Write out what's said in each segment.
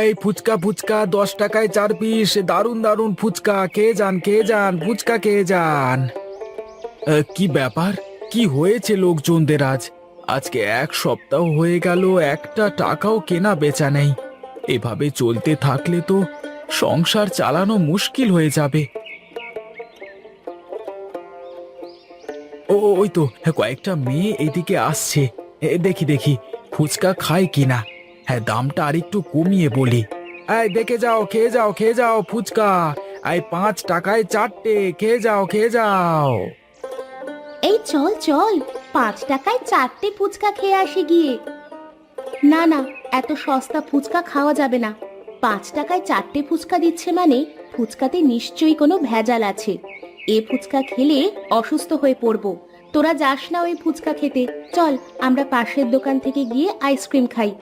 এই ফুচকা ফুচকা 10 টাকায় 4 পিস, দারুন দারুন ফুচকা, খেয়ে যান খেয়ে যান, ফুচকা খেয়ে যান। কি ব্যাপার? কি হয়েছে লোকজনদের আজ? আজকে 1 সপ্তাহ হয়ে গেল, একটা টাকাও কেনা বেচা নেই। এভাবে চলতে থাকলে তো সংসার চালানো মুশকিল হয়ে যাবে। ওই তো, হ্যাঁ, কয়েকটা মেয়ে এদিকে আসছে। দেখি দেখি ফুচকা খায় কিনা। হ্যাঁ, দামটা আরেকটু কমিয়ে বলি। এই দেখে যাও, খেয়ে যাও খেয়ে যাও ফুচকা। এই 5 টাকায় 4টে, খেয়ে যাও খেয়ে যাও। এই চল চল, 5 টাকায় 4টে ফুচকা খেয়ে আসি গিয়ে। না না, এত সস্তা ফুচকা খাওয়া যাবে না। 5 টাকায় 4টে ফুচকা দিচ্ছে মানে ফুচকাতে নিশ্চয়ই কোনো ভেজাল আছে। এ ফুচকা খেলে অসুস্থ হয়ে পড়বো। তোরা যাস না ওই ফুচকা খেতে। চল, আমরা পাশের দোকান থেকে গিয়ে আইসক্রিম খাই।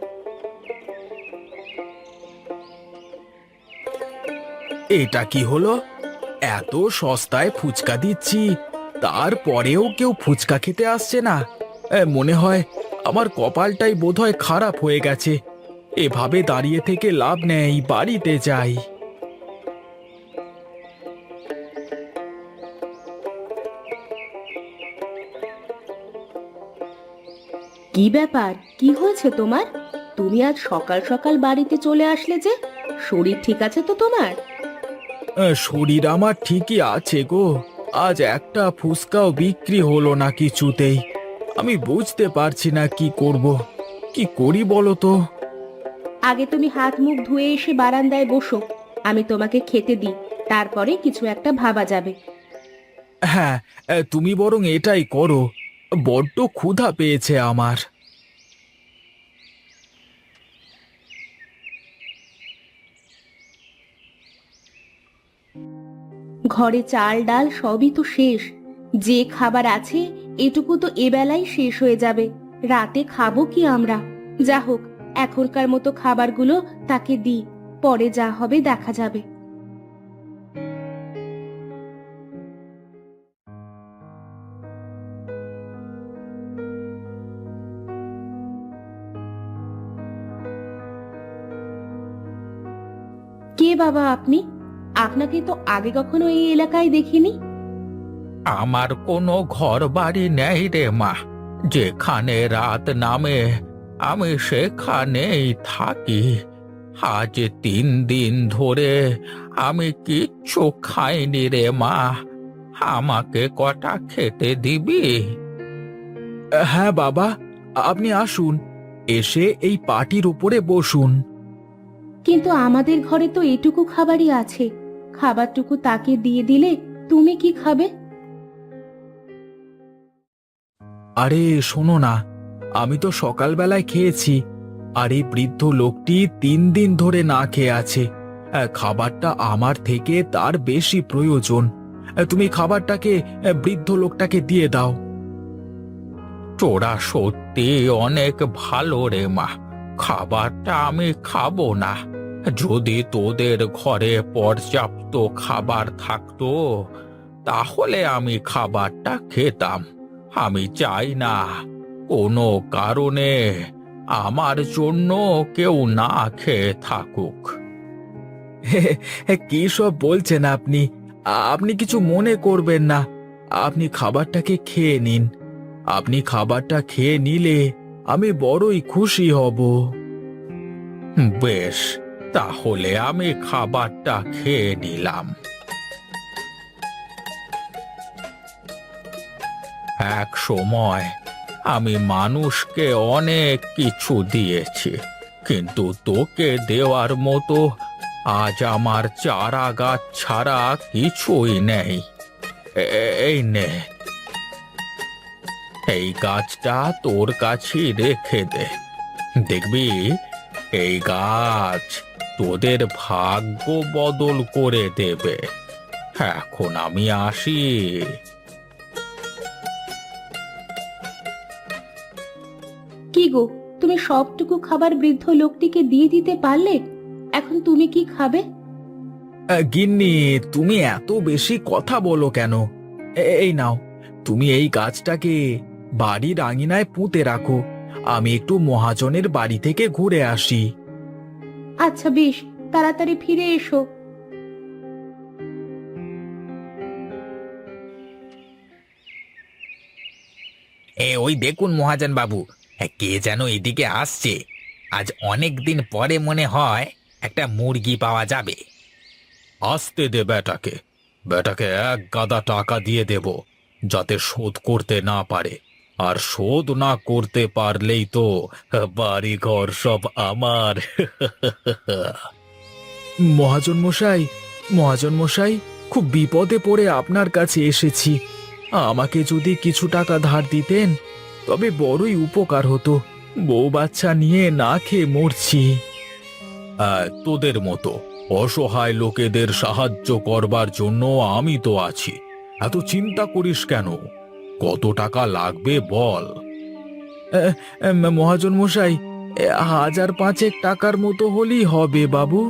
এটা কি হলো? এত সস্তায় ফুচকা দিচ্ছি, তারপরেও কেউ ফুচকা খেতে আসছে না। মনে হয় আমার কপালটাই বোধহয় খারাপ হয়ে গেছে। এভাবে দাঁড়িয়ে থেকে লাভ নেই, বাড়িতে যাই। কি ব্যাপার, কি হয়েছে তোমার? তুমি আজ সকাল সকাল বাড়িতে চলে আসলে যে? শরীর ঠিক আছে তো তোমার? শরীর আমার ঠিকই আছে গো। আজ একটা ফুচকাও বিক্রি হলো না কিছুতেই। আমি বুঝতে পারছি না কি করব। কি করি বলো তো? আগে তুমি হাত মুখ ধুয়ে এসে বারান্দায় বসো। আমি তোমাকে খেতে দিই, তারপরে কিছু একটা ভাবা যাবে। হ্যাঁ, তুমি বরং এটাই করো। বড্ড ক্ষুধা পেয়েছে আমার। ঘরে চাল ডাল সবই তো শেষ। যে খাবার আছে এটুকু তো এবেলাই শেষ হয়ে যাবে। রাতে খাবো কি আমরা? যা হোক, এখনকার মতো খাবারগুলো তাকে দিই, পরে যা হবে দেখা যাবে। কে বাবা আপনি? আপনাকে তো আগে কখনো এই এলাকায় দেখিনি। আমার কোনো ঘর বাড়ি নেই রে মা। যেখানে রাত নামে আমি সেখানেই থাকি। আজ 3 দিন ধরে আমি কিচ্ছু খাইনি রে মা। আমাকে কটা খেতে দিবি? হ্যাঁ বাবা, আপনি আসুন, এসে এই পাটির উপরে বসুন। কিন্তু আমাদের ঘরে তো এটুকু খাবারই আছে। খাবারটুকু তাকে দিয়ে দিলে তুমি কি খাবে? আরে শোনো না, আমি তো সকালবেলায় খেয়েছি। আর এই বৃদ্ধ লোকটি 3 দিন ধরে না খেয়ে আছে। খাবারটা আমার থেকে তার বেশি প্রয়োজন। তুমি খাবারটাকে বৃদ্ধ লোকটাকে দিয়ে দাও। তোরা সত্যি অনেক ভালো রে মা। খাবারটা আমি খাবো না। যদি তোদের ঘরে পর্যাপ্ত খাবার থাকতো তাহলে আমি খাবারটা খেতাম। আমি চাই না কোনো কারণে আমার জন্য কেউ না খেয়ে থাকুক। কি সব বলছেন আপনি? আপনি কিছু মনে করবেন না। আপনি খাবারটাকে খেয়ে নিন। আপনি খাবারটা খেয়ে নিলে আমি বড়ই খুশি হব। বেশ, তাহলে আমি খাবারটা খেয়ে নিলাম। এক সময় আমি মানুষকে অনেক কিছু দিয়েছি, কিন্তু তোকে দেওয়ার মতো আজ আমার চারা গাছ ছাড়া কিছুই নেই। এই নে, এই গাছটা তোর কাছেই রেখে দে। দেখবি এই গাছ তোদের ভাগ্য বদল করে দেবে। এখন আমি আসি। কি গো, তুমি সবটুকু খাবার বৃদ্ধ লোকটিকে দিয়ে দিতে পারলে? এখন তুমি কি খাবে? গিন্নি, তুমি এত বেশি কথা বলো কেন? এই নাও, তুমি এই গাছটাকে বাড়ির আঙিনায় পুঁতে রাখো। আমি একটু মহাজনের বাড়ি থেকে ঘুরে আসি। আচ্ছা বেশ, তাড়াতাড়ি ফিরে এসো। ওই দেখুন মহাজন বাবু, কে যেন এদিকে আসছে। আজ অনেক দিন পরে মনে হয় একটা মুরগি পাওয়া যাবে। আসতে দে বেটাকে। বেটাকে এক গাদা টাকা দিয়ে দেব, যাতে শোধ করতে না পারে। আর শোধ না করতে পারলেই তো বাড়ি ঘর সব আমার। মহাজন মশাই, মহাজন মশাই, খুব বিপদে পড়ে আপনার কাছে এসেছি। আমাকে যদি কিছু টাকা ধার দিতেন তবে বড়ই উপকার হতো। বউ বাচ্চা নিয়ে না খেয়ে মরছি। তোদের মতো অসহায় লোকেদের সাহায্য করবার জন্য আমি তো আছি। এত চিন্তা করিস কেন? কত টাকা লাগবে বল? মহাজন মশাই, 1,000-5 টাকার মতো হলেই হবে বাবু।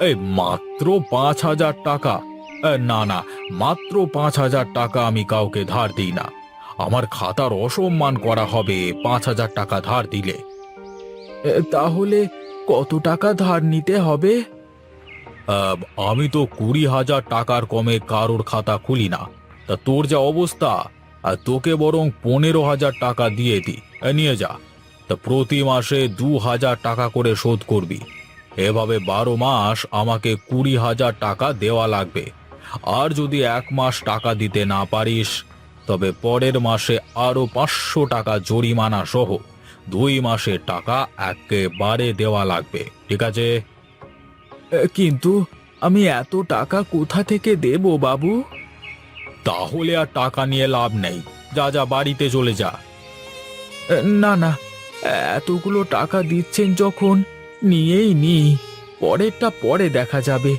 এই মাত্র 5,000 টাকা? না না, মাত্র 5,000 টাকা আমি কাউকে ধার দিই না। আমার খাতার অসম্মান করা হবে 5,000 টাকা ধার দিলে। তাহলে কত টাকা ধার নিতে হবে? আমি তো 20,000 টাকার কমে কারোর খাতা খুলি না। তা তোর যা অবস্থা, তোকে বরং 15,000 টাকা দিয়ে দিই। নিয়ে যা। তা প্রতি মাসে 2,000 টাকা করে শোধ করবি। এভাবে 12 মাস আমাকে 20,000 টাকা দেওয়া লাগবে। আর যদি 1 মাস টাকা দিতে না পারিস তবে পরের মাসে আরো 500 টাকা জরিমানা সহ 2 মাসের টাকা একেবারে দেওয়া লাগবে। ঠিক আছে? কিন্তু আমি এত টাকা কোথা থেকে দেব বাবু? তাহলে আর টাকা নিয়ে লাভ নেই। যা যা, বাড়িতে চলে যা। না না, এতগুলো টাকা দিচ্ছেন যখন নিয়েই নি, পরেরটা পরে দেখা যাবে।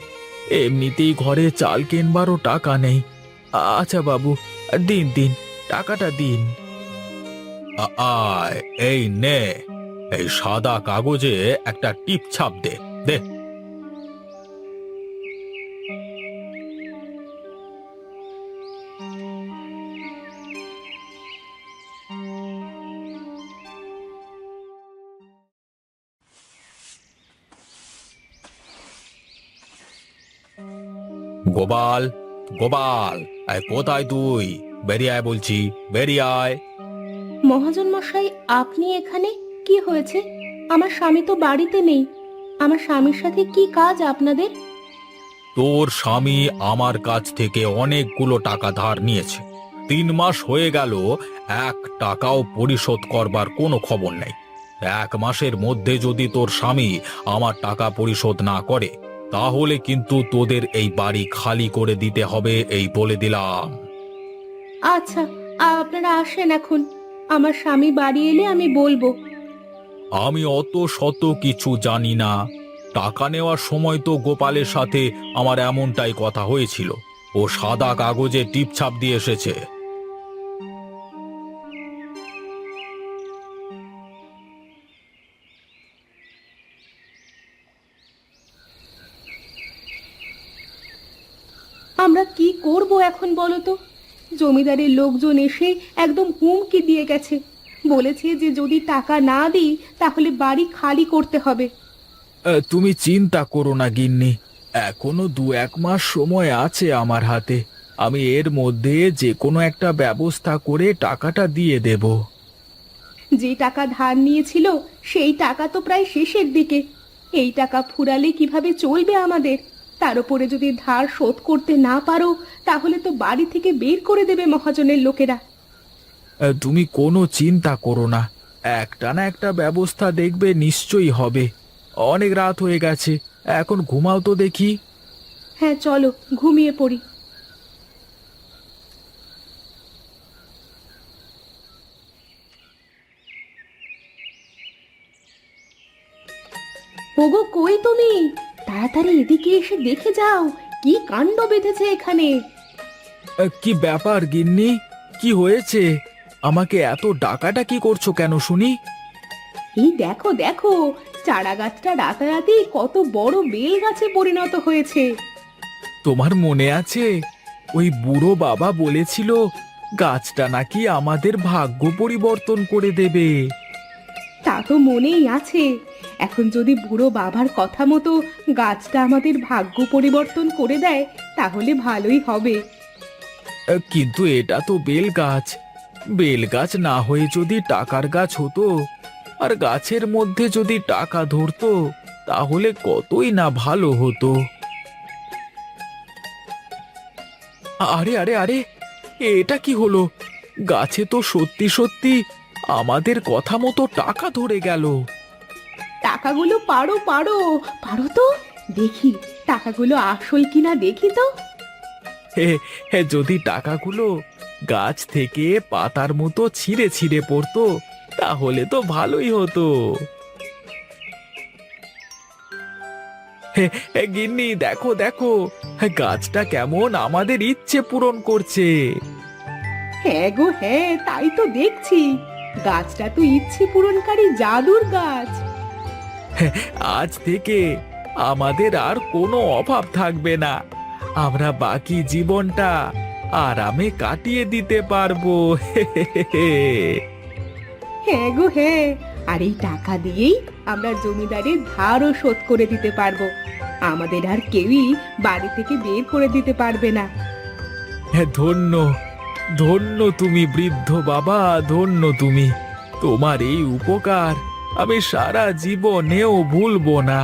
এমনিতেই ঘরে চাল কেনবারও টাকা নেই। আচ্ছা বাবু, দিন দিন, টাকাটা দিন। আয়, এই নে, এই সাদা কাগজে একটা টিপ ছাপ দে। দে। গোপাল, গোপাল, কোথায় তুই? বেরিয়ে আয় বলছি, বেরিয়ে আয়। মহাজন মশাই, আপনি এখানে? কি হয়েছে? আমার স্বামী তো বাড়িতে নেই। আমার স্বামীর সাথে কি কাজ আপনাদের? তোর স্বামী আমার কাছ থেকে অনেকগুলো টাকা ধার নিয়েছে। 3 মাস হয়ে গেল, 1 টাকাও পরিশোধ করবার কোনো খবর নেই। 1 মাসের মধ্যে যদি তোর স্বামী আমার টাকা পরিশোধ না করে তাহলে কিন্তু তোদের এই বাড়ি খালি করে দিতে হবে, এই বলে দিলাম। আচ্ছা, আপনারা আসেন এখন। আমার স্বামী বাড়ি এলে আমি বলবো। আমি অত শত কিছু জানি না। টাকা নেওয়ার সময় তো গোপালের সাথে আমার এমনটাই কথা হয়েছিল। ও সাদা কাগজে টিপছাপ দিয়ে এসেছে। আমরা কি করব এখন বলো তো? জমিদারের লোকজন এসে একদম হুমকি দিয়ে গেছে। বলেছে যে যদি টাকা না দিই তাহলে বাড়ি খালি করতে হবে। তুমি চিন্তা করো না গিন্নি, এখনো 2-1 মাস সময় আছে আমার হাতে। আমি এর মধ্যে যে কোনো একটা ব্যবস্থা করে টাকাটা দিয়ে দেব। যে টাকা ধার নিয়েছিল সেই টাকা তো প্রায় শেষের দিকে। এই টাকা ফুরালে কিভাবে চলবে আমাদের? তার উপরে যদি ধার শোধ করতে না পারো তাহলে তো বাড়ি থেকে বের করে দেবে মহাজনের লোকেরা। তুমি কোনো চিন্তা করো না, একটা না একটা ব্যবস্থা দেখবে নিশ্চয়ই হবে। অনেক রাত হয়ে গেছে, এখন ঘুমাও তো দেখি। হ্যাঁ চলো, ঘুমিয়ে পড়ি। ওগো, কই তুমি? তাড়াতাড়ি এদিকে এসে দেখে যাও, কি কাণ্ড বেঁধেছে এখানে। কি ব্যাপার গিন্নি, কি হয়েছে? আমাকে এত ডাকাডাকি করছো কেন শুনি? এই দেখো দেখো, চারা গাছটা রাতারাতি কত বড় বেল গাছে পরিণত হয়েছে। তোমার মনে আছে ওই বুড়ো বাবা বলেছিল গাছটা নাকি আমাদের ভাগ্য পরিবর্তন করে দেবে? তা তো মনেই আছে। এখন যদি বুড়ো বাবার কথা মতো গাছটা আমাদের ভাগ্য পরিবর্তন করে দেয় তাহলে ভালোই হবে। কিন্তু এটা তো বেল গাছ, বেল গাছ না হয়ে যদি টাকার গাছ হতো, আর গাছের মধ্যে যদি টাকা ধরতো, তাহলে কতই না ভালো হতো। আরে আরে আরে, এটা কি হলো? গাছে তো সত্যি সত্যি আমাদের কথা মতো টাকা ধরে গেল। টাকাগুলো পারো পারো পারো তো, দেখি টাকাগুলো আসল কিনা দেখি তো। হে হে, যদি টাকাগুলো গাছ থেকে পাতার মতো ছিঁড়ে ছিঁড়ে পড়তো, তাহলে তো ভালোই হতো। হে হে, গিন্নি দেখো দেখো, গাছটা কেমন আমাদের ইচ্ছে পূরণ করছে। হ্যাঁ গো হ্যাঁ, তাই তো দেখছি, গাছটা তো ইচ্ছে পূরণকারী জাদুর গাছ। আজ থেকে আমাদের আর কোনো অভাব থাকবে না, আমরা বাকি জীবনটা আরামে কাটিয়ে দিতে পারবো। হ্যাঁ গো হ্যাঁ, আর এই টাকা দিয়েই আমরা জমিদারের ধারও শোধ করে দিতে পারবো, আমাদের আর কেউই বাড়ি থেকে বের করে দিতে পারবে না। ধন্য ধন্য তুমি বৃদ্ধ বাবা, ধন্য তুমি। তোমার এই উপকার আমি সারা জীবনেও ভুলবো না।